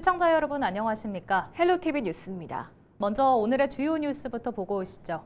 시청자 여러분 안녕하십니까? 헬로티비 뉴스입니다. 먼저 오늘의 주요 뉴스부터 보고 오시죠.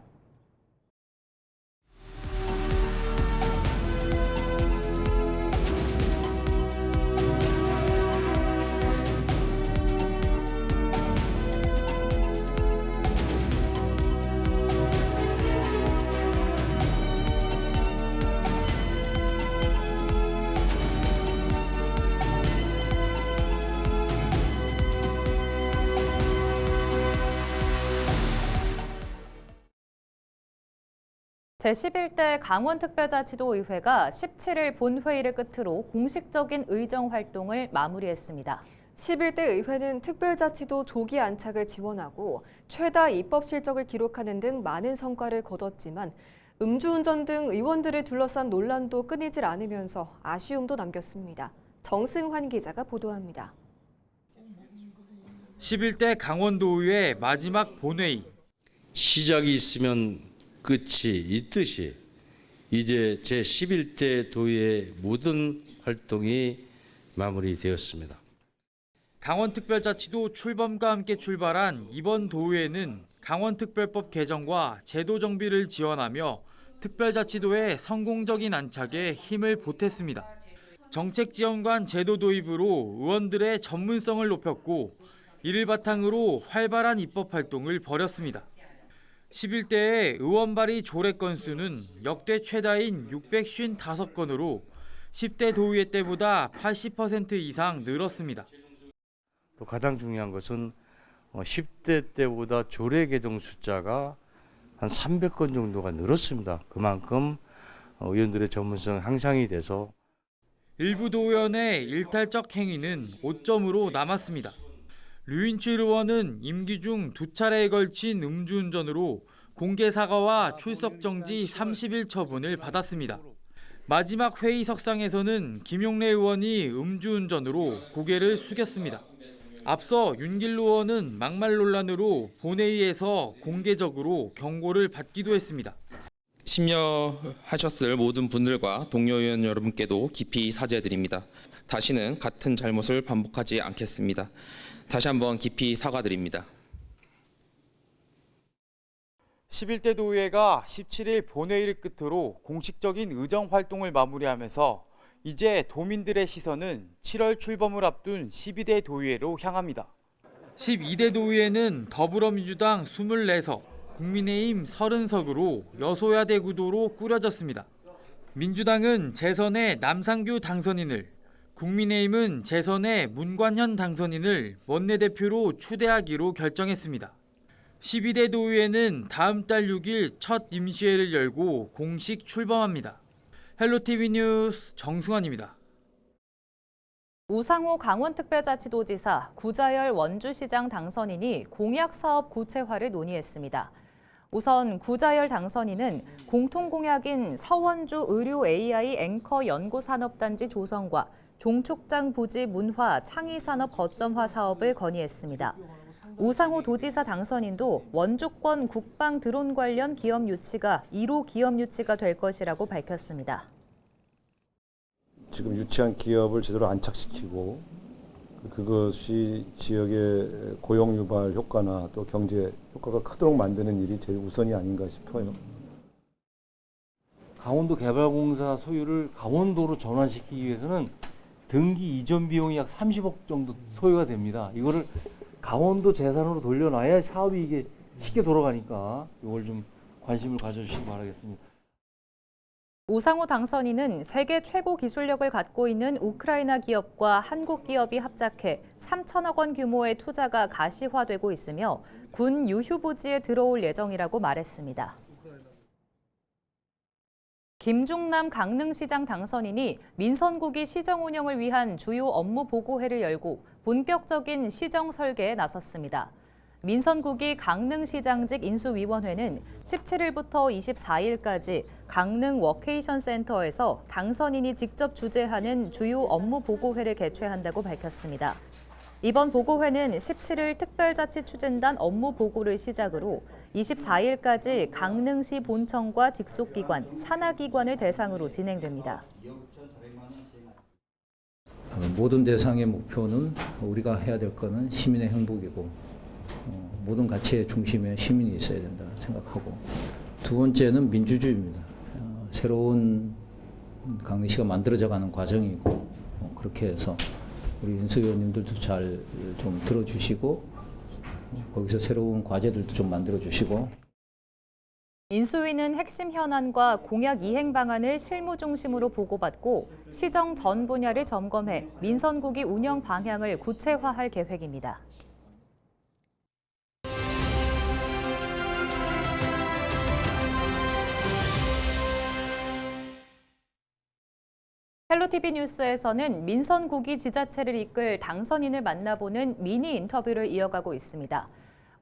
제11대 강원특별자치도의회가 17일 본회의를 끝으로 공식적인 의정 활동을 마무리했습니다. 11대 의회는 특별자치도 조기 안착을 지원하고 최다 입법 실적을 기록하는 등 많은 성과를 거뒀지만 음주운전 등 의원들을 둘러싼 논란도 끊이질 않으면서 아쉬움도 남겼습니다. 정승환 기자가 보도합니다. 11대 강원도의회 마지막 본회의. 시작이 있으면 끝이 있듯이 이제 제11대 도의회 모든 활동이 마무리되었습니다. 강원특별자치도 출범과 함께 출발한 이번 도의회는 강원특별법 개정과 제도 정비를 지원하며 특별자치도의 성공적인 안착에 힘을 보탰습니다. 정책 지원관 제도 도입으로 의원들의 전문성을 높였고 이를 바탕으로 활발한 입법 활동을 벌였습니다. 11대의 의원 발의 조례 건수는 역대 최다인 655건으로 10대 도의회 때보다 80% 이상 늘었습니다. 또 가장 중요한 것은 10대 때보다 조례 개정 숫자가 한 300건 정도가 늘었습니다. 그만큼 의원들의 전문성 향상이 돼서 일부 도의원의 일탈적 행위는 오점으로 남았습니다. 류인출 의원은 임기 중 2차례에 걸친 음주운전으로 공개 사과와 출석 정지 30일 처분을 받았습니다. 마지막 회의석상에서는 김용래 의원이 음주운전으로 고개를 숙였습니다. 앞서 윤길로 의원은 막말 논란으로 본회의에서 공개적으로 경고를 받기도 했습니다. 심려하셨을 모든 분들과 동료 의원 여러분께도 깊이 사죄드립니다. 다시는 같은 잘못을 반복하지 않겠습니다. 다시 한번 깊이 사과드립니다. 11대 도의회가 17일 본회의를 끝으로 공식적인 의정 활동을 마무리하면서 이제 도민들의 시선은 7월 출범을 앞둔 12대 도의회로 향합니다. 12대 도의회는 더불어민주당 24석, 국민의힘 30석으로 여소야대 구도로 꾸려졌습니다. 민주당은 재선의 남상규 당선인을, 국민의힘은 재선의 문관현 당선인을 원내대표로 추대하기로 결정했습니다. 12대 도의회는 다음 달 6일 첫 임시회를 열고 공식 출범합니다. 헬로티비 뉴스 정승환입니다. 우상호 강원특별자치도지사, 구자열 원주시장 당선인이 공약사업 구체화를 논의했습니다. 우선 구자열 당선인은 공통공약인 서원주 의료 AI 앵커 연구산업단지 조성과 종축장 부지 문화 창의산업 거점화 사업을 건의했습니다. 우상호 도지사 당선인도 원주권 국방 드론 관련 기업 유치가 1호 기업 유치가 될 것이라고 밝혔습니다. 지금 유치한 기업을 제대로 안착시키고 그것이 지역의 고용 유발 효과나 또 경제 효과가 크도록 만드는 일이 제일 우선이 아닌가 싶어요. 강원도 개발공사 소유를 강원도로 전환시키기 위해서는 등기 이전 비용이 약 30억 정도 소요가 됩니다. 이거를 강원도 재산으로 돌려놔야 사업이 이게 쉽게 돌아가니까 이걸 좀 관심을 가져주시기 바라겠습니다. 우상호 당선인은 세계 최고 기술력을 갖고 있는 우크라이나 기업과 한국 기업이 합작해 3천억 원 규모의 투자가 가시화되고 있으며 군 유휴 부지에 들어올 예정이라고 말했습니다. 김중남 강릉시장 당선인이 민선국이 시정 운영을 위한 주요 업무 보고회를 열고 본격적인 시정 설계에 나섰습니다. 민선국이 강릉시장직 인수위원회는 17일부터 24일까지 강릉 워케이션 센터에서 당선인이 직접 주재하는 주요 업무 보고회를 개최한다고 밝혔습니다. 이번 보고회는 17일 특별자치추진단 업무 보고를 시작으로 24일까지 강릉시 본청과 직속기관, 산하기관을 대상으로 진행됩니다. 모든 대상의 목표는 우리가 해야 될 거는 시민의 행복이고 모든 가치의 중심에 시민이 있어야 된다 생각하고 두 번째는 민주주의입니다. 새로운 강릉시가 만들어져가는 과정이고 그렇게 해서 우리 인수 의원님들도 잘 좀 들어주시고 거기서 새로운 과제들도 좀 만들어주시고 인수위는 핵심 현안과 공약 이행 방안을 실무 중심으로 보고받고 시정 전 분야를 점검해 민선국이 운영 방향을 구체화할 계획입니다. 헬로티비 뉴스에서는 민선국이 지자체를 이끌 당선인을 만나보는 미니 인터뷰를 이어가고 있습니다.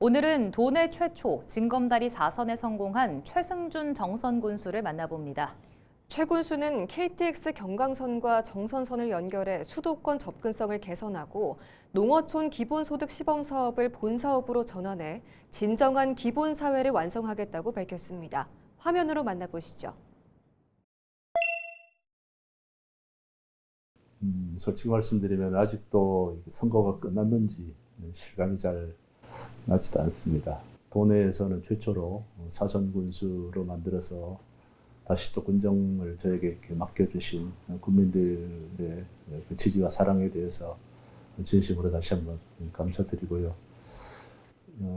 오늘은 도내 최초 징검다리 4선에 성공한 최승준 정선 군수를 만나봅니다. 최 군수는 KTX 경강선과 정선선을 연결해 수도권 접근성을 개선하고 농어촌 기본소득 시범 사업을 본사업으로 전환해 진정한 기본사회를 완성하겠다고 밝혔습니다. 화면으로 만나보시죠. 솔직히 말씀드리면 아직도 선거가 끝났는지 실감이 잘 나지도 않습니다. 도내에서는 최초로 사선 군수로 만들어서 다시 또 군정을 저에게 이렇게 맡겨주신 국민들의 그 지지와 사랑에 대해서 진심으로 다시 한번 감사드리고요.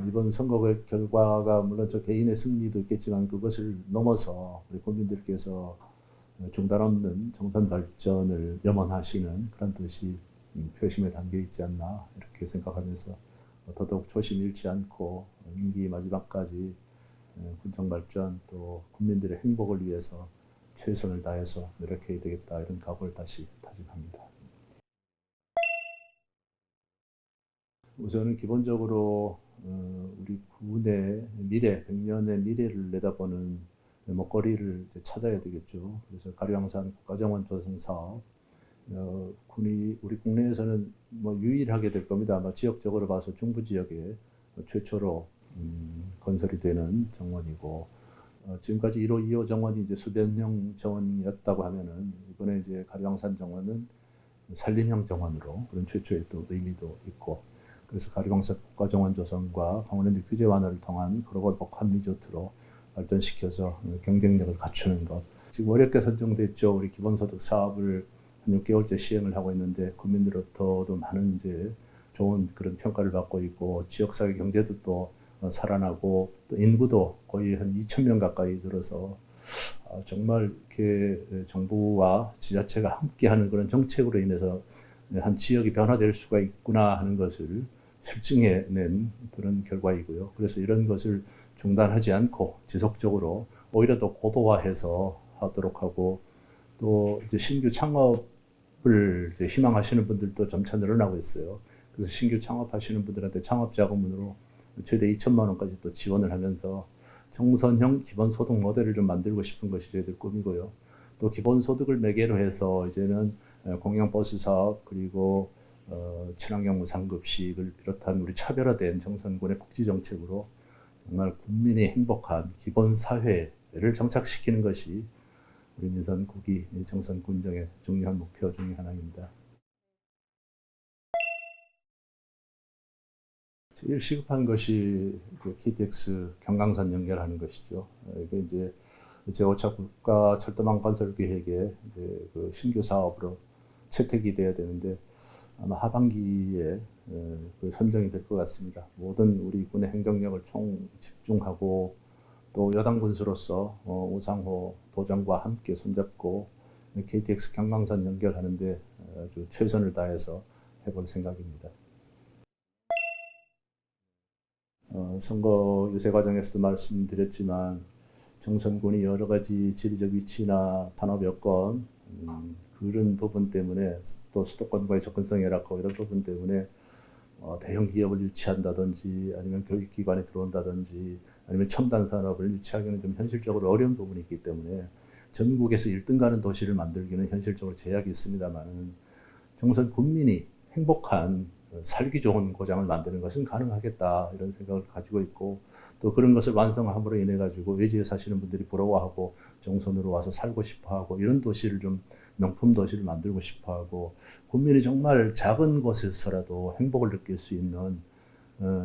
이번 선거 결과가 물론 저 개인의 승리도 있겠지만 그것을 넘어서 우리 국민들께서 중단 없는 정선 발전을 염원하시는 그런 뜻이 표심에 담겨 있지 않나 이렇게 생각하면서 더더욱 초심 잃지 않고 임기 마지막까지 군정 발전 또 국민들의 행복을 위해서 최선을 다해서 노력해야 되겠다 이런 각오를 다시 다짐합니다. 우선은 기본적으로 우리 군의 미래, 100년의 미래를 내다보는 먹거리를 찾아야 되겠죠. 그래서 가류항산 국가정원 조성 사업, 군이 우리 국내에서는 뭐 유일하게 될 겁니다. 아마 지역적으로 봐서 중부 지역에 최초로 건설이 되는 정원이고 지금까지 1호, 2호 정원이 이제 수변형 정원이었다고 하면은 이번에 이제 가류항산 정원은 산림형 정원으로 그런 최초의 또 의미도 있고 그래서 가류항산 국가정원 조성과 강원랜드 규제 완화를 통한 글로벌 복합 리조트로 발전시켜서 경쟁력을 갖추는 것. 지금 어렵게 선정됐죠. 우리 기본소득 사업을 한 6개월째 시행을 하고 있는데 국민들로부터도 많은 이제 좋은 그런 평가를 받고 있고 지역사회 경제도 또 살아나고 또 인구도 거의 한 2,000명 가까이 늘어서 정말 이렇게 정부와 지자체가 함께하는 그런 정책으로 인해서 한 지역이 변화될 수가 있구나 하는 것을 실증해낸 그런 결과이고요. 그래서 이런 것을 중단하지 않고 지속적으로 오히려 더 고도화해서 하도록 하고 또 이제 신규 창업을 이제 희망하시는 분들도 점차 늘어나고 있어요. 그래서 신규 창업하시는 분들한테 창업 자금으로 최대 2천만 원까지 또 지원을 하면서 정선형 기본소득 모델을 좀 만들고 싶은 것이 저희들 꿈이고요. 또 기본소득을 매개로 해서 이제는 공영버스 사업 그리고 친환경 무상급식을 비롯한 우리 차별화된 정선군의 복지정책으로 정말 국민이 행복한 기본사회를 정착시키는 것이 우리 민선국이 정선 군정의 중요한 목표 중에 하나입니다. 제일 시급한 것이 KTX 경강선 연결하는 것이죠. 이게 이제 제5차 국가 철도망 건설 계획의 그 신규 사업으로 채택이 돼야 되는데 아마 하반기에 그 선정이 될 것 같습니다. 모든 우리 군의 행정력을 총 집중하고 또 여당 군수로서 우상호 도정과 함께 손잡고 KTX 경강선 연결하는데 아주 최선을 다해서 해볼 생각입니다. 선거 유세 과정에서도 말씀드렸지만 정선군이 여러 가지 지리적 위치나 산업 여건 그런 부분 때문에 또 수도권과의 접근성이 열악하고 이런 부분 때문에 대형 기업을 유치한다든지 아니면 교육기관에 들어온다든지 아니면 첨단 산업을 유치하기는 좀 현실적으로 어려운 부분이 있기 때문에 전국에서 1등 가는 도시를 만들기는 현실적으로 제약이 있습니다만 정선 군민이 행복한 살기 좋은 고장을 만드는 것은 가능하겠다 이런 생각을 가지고 있고 또 그런 것을 완성함으로 인해 가지고 외지에 사시는 분들이 부러워하고 정선으로 와서 살고 싶어하고 이런 도시를 좀 명품 도시를 만들고 싶어하고 국민이 정말 작은 곳에서라도 행복을 느낄 수 있는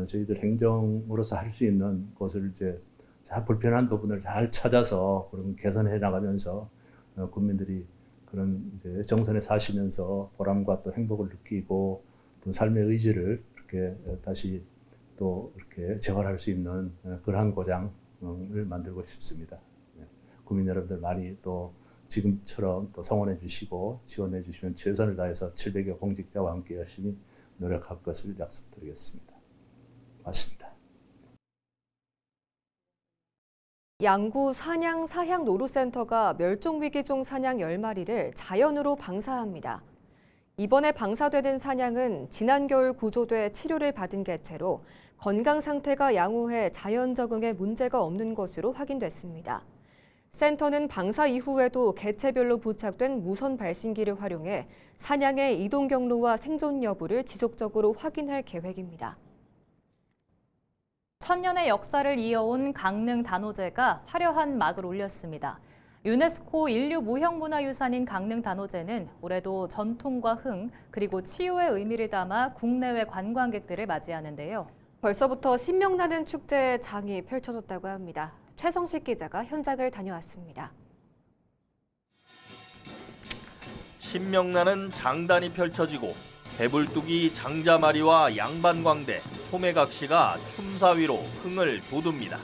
저희들 행정으로서 할 수 있는 것을 이제 잘 불편한 부분을 잘 찾아서 그런 개선해 나가면서 국민들이 그런 이제 정선에 사시면서 보람과 또 행복을 느끼고 또 삶의 의지를 이렇게 다시 또 이렇게 재활할 수 있는 그러한 고장을 만들고 싶습니다. 국민 여러분들 많이 또 지금처럼 또 성원해 주시고 지원해 주시면 최선을 다해서 700여 공직자와 함께 열심히 노력할 것을 약속드리겠습니다. 맞습니다. 양구 산양 사향 노루센터가 멸종위기종 사냥 10마리를 자연으로 방사합니다. 이번에 방사되는 사냥은 지난 겨울 구조돼 치료를 받은 개체로 건강 상태가 양호해 자연 적응에 문제가 없는 것으로 확인됐습니다. 센터는 방사 이후에도 개체별로 부착된 무선 발신기를 활용해 사냥의 이동 경로와 생존 여부를 지속적으로 확인할 계획입니다. 천년의 역사를 이어온 강릉 단오제가 화려한 막을 올렸습니다. 유네스코 인류 무형문화유산인 강릉 단오제는 올해도 전통과 흥 그리고 치유의 의미를 담아 국내외 관광객들을 맞이하는데요. 벌써부터 신명나는 축제의 장이 펼쳐졌다고 합니다. 최성식 기자가 현장을 다녀왔습니다. 신명나는 장단이 펼쳐지고 배불뚝이 장자마리와 양반광대, 소매각시가 춤사위로 흥을 돋웁니다.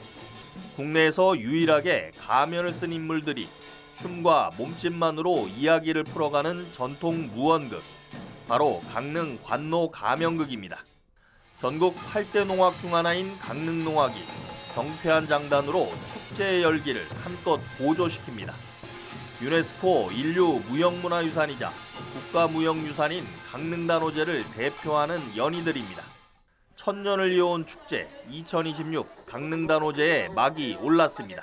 국내에서 유일하게 가면을 쓴 인물들이 춤과 몸짓만으로 이야기를 풀어가는 전통 무언극, 바로 강릉 관노 가면극입니다. 전국 8대 농악 중 하나인 강릉 농악이 경쾌한 장단으로 축제의 열기를 한껏 고조시킵니다. 유네스코 인류 무형문화유산이자 국가무형유산인 강릉 단오제를 대표하는 연희들입니다. 천년을 이어온 축제 2026 강릉 단오제에 막이 올랐습니다.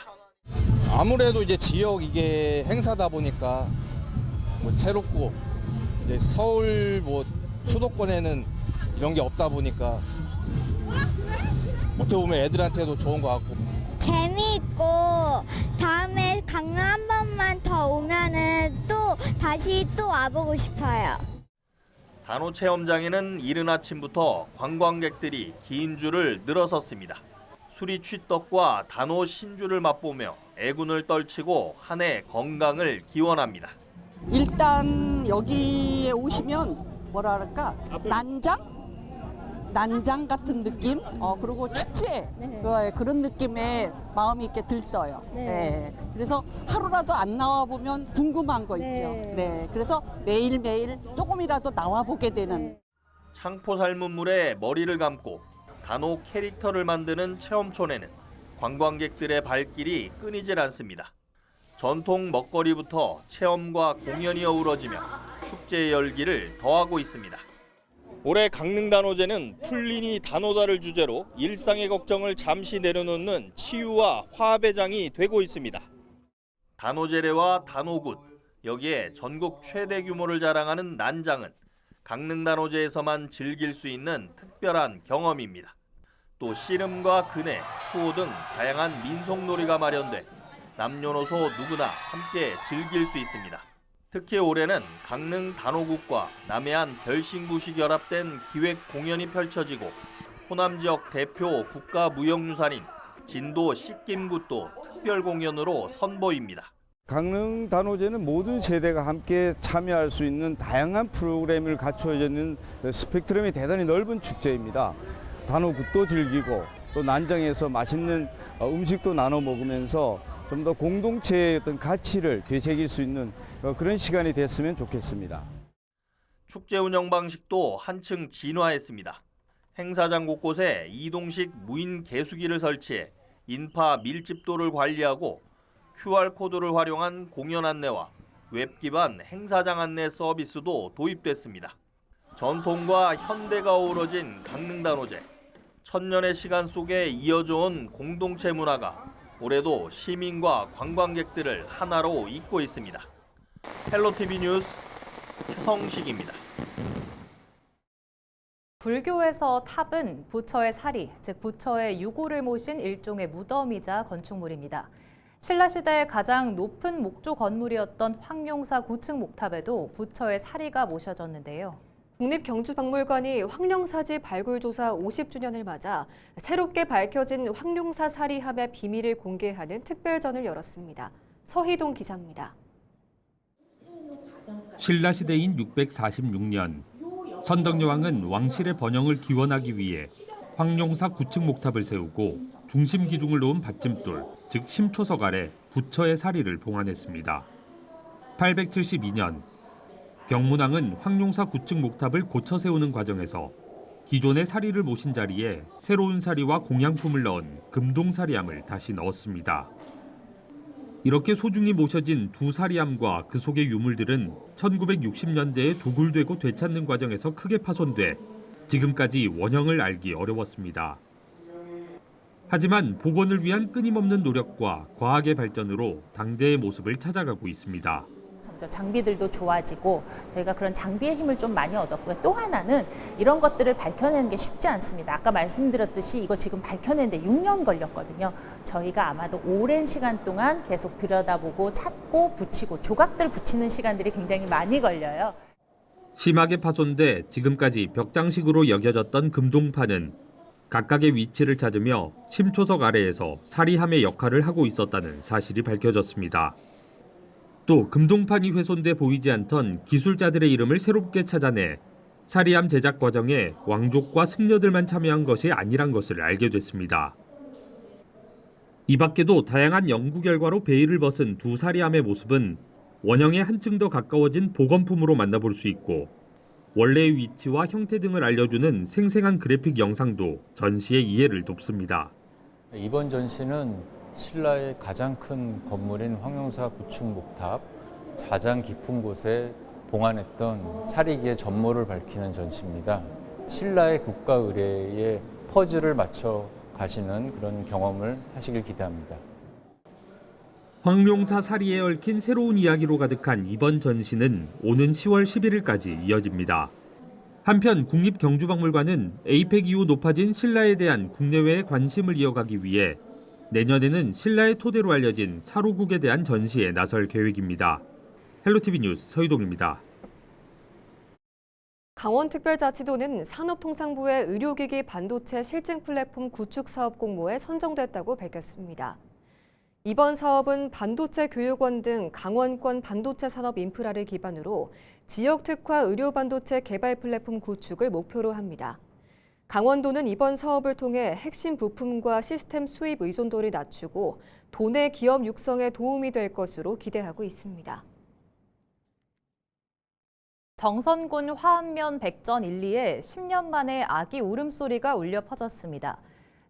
아무래도 이제 지역 이게 행사다 보니까 뭐 새롭고 이제 서울 뭐 수도권에는 이런 게 없다 보니까 어떻게 보면 애들한테도 좋은 것 같고 재미있고 다음에 강릉 한 번만 더 오면은 또 다시 또 와보고 싶어요. 단오 체험장에는 이른 아침부터 관광객들이 긴 줄을 늘어섰습니다. 수리취떡과 단오 신주를 맛보며 애군을 떨치고 한 해 건강을 기원합니다. 일단 여기에 오시면 뭐랄까 난장 같은 느낌, 그리고 축제 그런 느낌의 마음이 이렇게 들떠요. 네. 그래서 하루라도 안 나와 보면 궁금한 거 있죠. 네. 그래서 매일매일 조금이라도 나와 보게 되는. 창포 삶은 물에 머리를 감고 단오 캐릭터를 만드는 체험촌에는 관광객들의 발길이 끊이질 않습니다. 전통 먹거리부터 체험과 공연이 어우러지며 축제의 열기를 더하고 있습니다. 올해 강릉 단오제는 풀리니 단오다를 주제로 일상의 걱정을 잠시 내려놓는 치유와 화합의 장이 되고 있습니다. 단오제례와 단오굿, 여기에 전국 최대 규모를 자랑하는 난장은 강릉 단오제에서만 즐길 수 있는 특별한 경험입니다. 또 씨름과 그네, 수호 등 다양한 민속놀이가 마련돼 남녀노소 누구나 함께 즐길 수 있습니다. 특히 올해는 강릉 단오굿과 남해안 별신굿이 결합된 기획 공연이 펼쳐지고 호남 지역 대표 국가무형유산인 진도 씻김굿도 특별 공연으로 선보입니다. 강릉 단오제는 모든 세대가 함께 참여할 수 있는 다양한 프로그램을 갖춰져 있는 스펙트럼이 대단히 넓은 축제입니다. 단오굿도 즐기고 또 난장에서 맛있는 음식도 나눠 먹으면서 좀 더 공동체의 어떤 가치를 되새길 수 있는 그런 시간이 됐으면 좋겠습니다. 축제 운영 방식도 한층 진화했습니다. 행사장 곳곳에 이동식 무인 개수기를 설치해 인파 밀집도를 관리하고 QR코드를 활용한 공연 안내와 웹 기반 행사장 안내 서비스도 도입됐습니다. 전통과 현대가 어우러진 강릉 단오제. 천년의 시간 속에 이어져 온 공동체 문화가 올해도 시민과 관광객들을 하나로 잇고 있습니다. 헬로티비 뉴스 최성식입니다. 불교에서 탑은 부처의 사리, 즉 부처의 유고를 모신 일종의 무덤이자 건축물입니다. 신라시대의 가장 높은 목조 건물이었던 황룡사 9층 목탑에도 부처의 사리가 모셔졌는데요. 국립경주박물관이 황룡사지 발굴조사 50주년을 맞아 새롭게 밝혀진 황룡사 사리함의 비밀을 공개하는 특별전을 열었습니다. 서희동 기자입니다. 신라시대인 646년 선덕여왕은 왕실의 번영을 기원하기 위해 황룡사 9층 목탑을 세우고 중심 기둥을 놓은 받침돌, 즉 심초석 아래 부처의 사리를 봉안했습니다. 872년 경문왕은 황룡사 9층 목탑을 고쳐 세우는 과정에서 기존의 사리를 모신 자리에 새로운 사리와 공양품을 넣은 금동사리함을 다시 넣었습니다. 이렇게 소중히 모셔진 두 사리함과 그 속의 유물들은 1960년대에 도굴되고 되찾는 과정에서 크게 파손돼 지금까지 원형을 알기 어려웠습니다. 하지만 복원을 위한 끊임없는 노력과 과학의 발전으로 당대의 모습을 찾아가고 있습니다. 장비들도 좋아지고 저희가 그런 장비의 힘을 좀 많이 얻었고요. 또 하나는 이런 것들을 밝혀내는 게 쉽지 않습니다. 아까 말씀드렸듯이 이거 지금 밝혀내는데 6년 걸렸거든요. 저희가 아마도 오랜 시간 동안 계속 들여다보고 찾고 붙이고 조각들 붙이는 시간들이 굉장히 많이 걸려요. 심하게 파손돼 지금까지 벽장식으로 여겨졌던 금동판은 각각의 위치를 찾으며 심초석 아래에서 사리함의 역할을 하고 있었다는 사실이 밝혀졌습니다. 또 금동판이 훼손돼 보이지 않던 기술자들의 이름을 새롭게 찾아내 사리함 제작 과정에 왕족과 승려들만 참여한 것이 아니란 것을 알게 됐습니다. 이 밖에도 다양한 연구 결과로 베일을 벗은 두 사리함의 모습은 원형에 한층 더 가까워진 복원품으로 만나볼 수 있고 원래의 위치와 형태 등을 알려주는 생생한 그래픽 영상도 전시의 이해를 돕습니다. 이번 전시는 신라의 가장 큰 건물인 황룡사 9층 목탑 가장 깊은 곳에 봉안했던 사리기의 전모를 밝히는 전시입니다. 신라의 국가 의례에 퍼즐을 맞춰 가시는 그런 경험을 하시길 기대합니다. 황룡사 사리에 얽힌 새로운 이야기로 가득한 이번 전시는 오는 10월 11일까지 이어집니다. 한편 국립경주박물관은 에이펙 이후 높아진 신라에 대한 국내외의 관심을 이어가기 위해 내년에는 신라의 토대로 알려진 사로국에 대한 전시에 나설 계획입니다. 헬로티비 뉴스 서희동입니다. 강원특별자치도는 산업통상부의 의료기기 반도체 실증 플랫폼 구축 사업 공모에 선정됐다고 밝혔습니다. 이번 사업은 반도체 교육원 등 강원권 반도체 산업 인프라를 기반으로 지역 특화 의료 반도체 개발 플랫폼 구축을 목표로 합니다. 강원도는 이번 사업을 통해 핵심 부품과 시스템 수입 의존도를 낮추고 도내 기업 육성에 도움이 될 것으로 기대하고 있습니다. 정선군 화암면 백전 1, 2에 10년 만에 아기 울음소리가 울려 퍼졌습니다.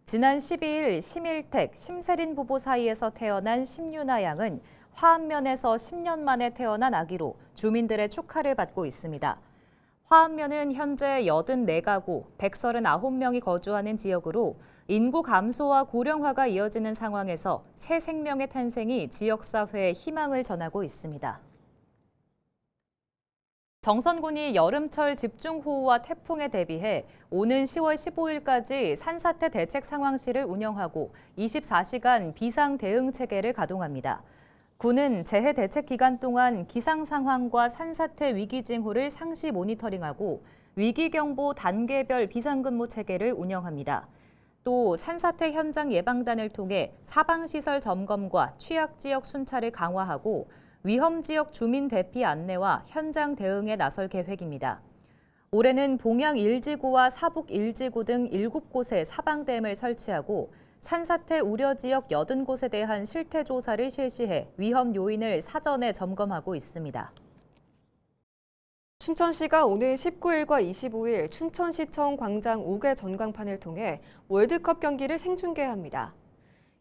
지난 12일 심일택, 심세린 부부 사이에서 태어난 심유나 양은 화암면에서 10년 만에 태어난 아기로 주민들의 축하를 받고 있습니다. 화암면은 현재 84가구, 139명이 거주하는 지역으로 인구 감소와 고령화가 이어지는 상황에서 새 생명의 탄생이 지역사회에 희망을 전하고 있습니다. 정선군이 여름철 집중호우와 태풍에 대비해 오는 10월 15일까지 산사태 대책 상황실을 운영하고 24시간 비상 대응 체계를 가동합니다. 군은 재해 대책 기간 동안 기상 상황과 산사태 위기 징후를 상시 모니터링하고 위기경보 단계별 비상근무 체계를 운영합니다. 또 산사태 현장 예방단을 통해 사방시설 점검과 취약지역 순찰을 강화하고 위험지역 주민 대피 안내와 현장 대응에 나설 계획입니다. 올해는 봉양 1지구와 사북 1지구 등 7곳에 사방댐을 설치하고 산사태 우려 지역 80곳에 대한 실태 조사를 실시해 위험 요인을 사전에 점검하고 있습니다. 춘천시가 오는 19일과 25일 춘천시청 광장 5개 전광판을 통해 월드컵 경기를 생중계합니다.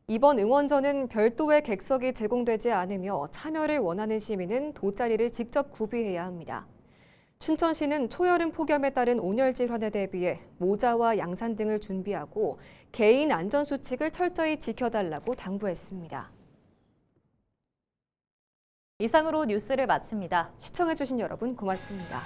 이번 응원전은 별도의 객석이 제공되지 않으며 참여를 원하는 시민은 돗자리를 직접 구비해야 합니다. 춘천시는 초여름 폭염에 따른 온열 질환에 대비해 모자와 양산 등을 준비하고 개인 안전 수칙을 철저히 지켜달라고 당부했습니다. 이상으로 뉴스를 마칩니다. 시청해주신 여러분 고맙습니다.